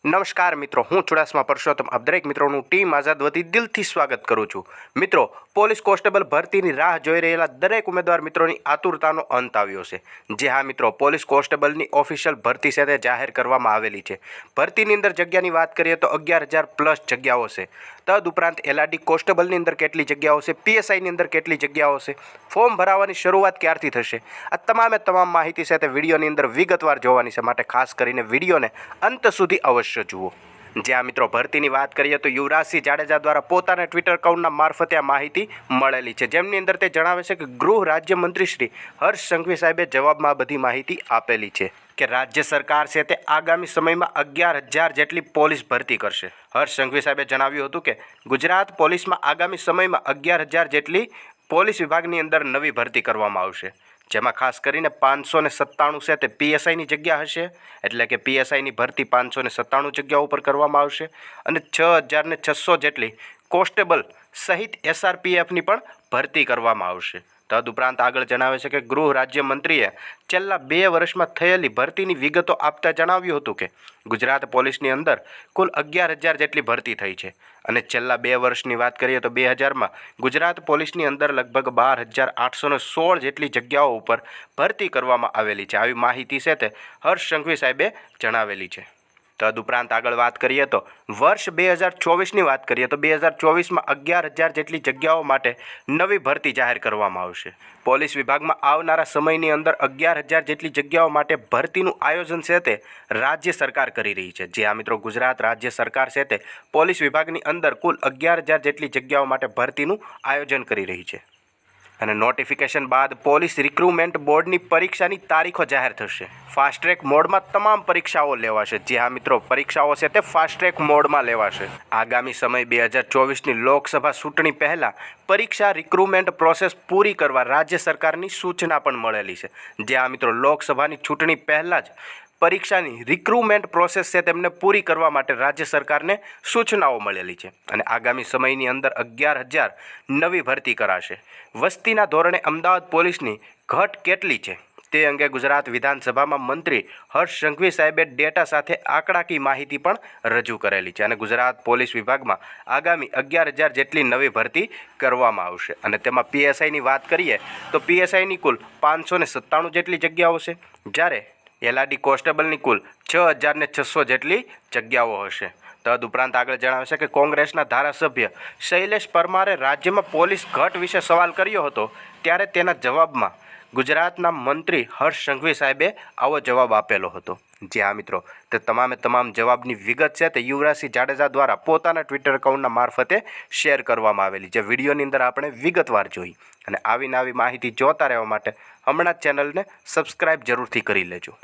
નમસ્કાર મિત્રો, હું ચુડાસમા પરસોત્તમ આપ દરેક મિત્રોનું ટીમ આઝાદ વતી દિલથી સ્વાગત કરું છું। મિત્રો, પોલીસ કોન્સ્ટેબલ ભરતીની રાહ જોઈ રહેલા દરેક ઉમેદવાર મિત્રોની આતુરતાનો અંત આવ્યો છે। જે હા મિત્રો, પોલીસ કોન્સ્ટેબલની ઓફિશિયલ ભરતી સાથે જાહેર કરવામાં આવેલી છે। ભરતીની અંદર જગ્યાની વાત કરીએ તો 11,000 પ્લસ જગ્યાઓ છે। તદુપરાંત એલઆરડી કોન્સ્ટેબલની અંદર કેટલી જગ્યાઓ છે, પીએસઆઈની અંદર કેટલી જગ્યાઓ છે, ફોર્મ ભરાવાની શરૂઆત ક્યારથી થશે, આ તમામ માહિતી સાથે વિડીયોની અંદર વિગતવાર જોવાની છે। માટે ખાસ કરીને વિડીયોને અંત સુધી અવશ્ય જુઓ। જ્યાં મિત્રો ભરતીની વાત કરીએ તો યુવરાજસિંહ જાડેજા દ્વારા પોતાના ટ્વિટર એકાઉન્ટના મારફતે આ માહિતી મળેલી છે, જેમની અંદર તે જણાવે છે કે ગૃહ રાજ્યમંત્રી શ્રી હર્ષ સંઘવી સાહેબે જવાબમાં આ બધી માહિતી આપેલી છે કે રાજ્ય સરકાર છે તે આગામી સમયમાં 11,000 જેટલી પોલીસ ભરતી કરશે। હર્ષ સંઘવી સાહેબે જણાવ્યું હતું કે ગુજરાત પોલીસમાં આગામી સમયમાં 11,000 જેટલી પોલીસ વિભાગની અંદર નવી ભરતી કરવામાં આવશે, જેમાં ખાસ કરીને 597 છે તે પીએસઆઈની જગ્યા હશે, એટલે કે પીએસઆઈની ભરતી 597 જગ્યાઓ ઉપર કરવામાં આવશે અને 6,600 જેટલી કોન્સ્ટેબલ સહિત એસઆરપીએફની પણ ભરતી કરવામાં આવશે। તદુપરાંત આગળ જણાવે છે કે ગૃહ રાજ્યમંત્રીએ છેલ્લા 2 વર્ષમાં થયેલી ભરતીની વિગતો આપતા જણાવ્યું હતું કે ગુજરાત પોલીસની અંદર કુલ 11,000 જેટલી ભરતી થઈ છે અને છેલ્લા 2 વર્ષની વાત કરીએ તો 2000માં ગુજરાત પોલીસની અંદર લગભગ 12,816 જેટલી જગ્યાઓ ઉપર ભરતી કરવામાં આવેલી છે। આવી માહિતી છે તે હર્ષ સંઘવી સાહેબે જણાવેલી છે। તદુપરાંત આગળ વાત કરીએ તો વર્ષ 2024ની વાત કરીએ તો 2024માં 11,000 જેટલી જગ્યાઓ માટે નવી ભરતી જાહેર કરવામાં આવશે। પોલીસ વિભાગમાં આવનારા સમયની અંદર 11,000 જેટલી જગ્યાઓ માટે ભરતીનું આયોજન છે તે રાજ્ય સરકાર કરી રહી છે। જે આ મિત્રો ગુજરાત રાજ્ય સરકાર છે તે પોલીસ વિભાગની અંદર કુલ 11,000 જેટલી જગ્યાઓ માટે ભરતીનું આયોજન કરી રહી છે અને નોટિફિકેશન બાદ પોલીસ રિક્રુટમેન્ટ બોર્ડની પરીક્ષાની તારીખો જાહેર થશે। ફાસ્ટ ટ્રેક મોડમાં તમામ પરીક્ષાઓ લેવાશે। જે હા મિત્રો, પરીક્ષાઓ છે તે ફાસ્ટ ટ્રેક મોડમાં લેવાશે। આગામી સમય 2024ની લોકસભા ચૂંટણી પહેલાં પરીક્ષા રિક્રુટમેન્ટ પ્રોસેસ પૂરી કરવા રાજ્ય સરકારની સૂચના પણ મળેલી છે। જે આ મિત્રો, લોકસભાની ચૂંટણી પહેલાં જ પરીક્ષાની રિક્રુટમેન્ટ પ્રોસેસ છે તેમને પૂરી કરવા માટે રાજ્ય સરકારને સૂચનાઓ મળેલી છે અને આગામી સમયની અંદર 11,000 નવી ભરતી કરાશે। વસ્તીના ધોરણે અમદાવાદ પોલીસની ઘટ કેટલી છે તે અંગે ગુજરાત વિધાનસભામાં મંત્રી હર્ષ સંઘવી સાહેબે ડેટા સાથે આંકડાકીય માહિતી પણ રજૂ કરેલી છે અને ગુજરાત પોલીસ વિભાગમાં આગામી 11,000 જેટલી નવી ભરતી કરવામાં આવશે અને તેમાં પીએસઆઈની વાત કરીએ તો પીએસઆઈની કુલ 597 જેટલી જગ્યાઓ છે, જ્યારે એલઆરડી કોન્સ્ટેબલની કુલ 6,600 જેટલી જગ્યાઓ હશે। તદુપરાંત આગળ જણાવે છે કે કોંગ્રેસના ધારાસભ્ય શૈલેષ પરમારે રાજ્યમાં પોલીસ ઘટ વિશે સવાલ કર્યો હતો, ત્યારે તેના જવાબમાં ગુજરાતના મંત્રી હર્ષ સંઘવી સાહેબે આવો જવાબ આપેલો હતો। જે હા મિત્રો, તે તમામ જવાબની વિગત છે તે યુવરાજસિંહ જાડેજા દ્વારા પોતાના ટ્વિટર એકાઉન્ટના મારફતે શેર કરવામાં આવેલી છે। વિડીયોની અંદર આપણે વિગતવાર જોઈ અને આવી માહિતી જોતા રહેવા માટે હમણાં જ ચેનલને સબસ્ક્રાઈબ જરૂરથી કરી લેજો।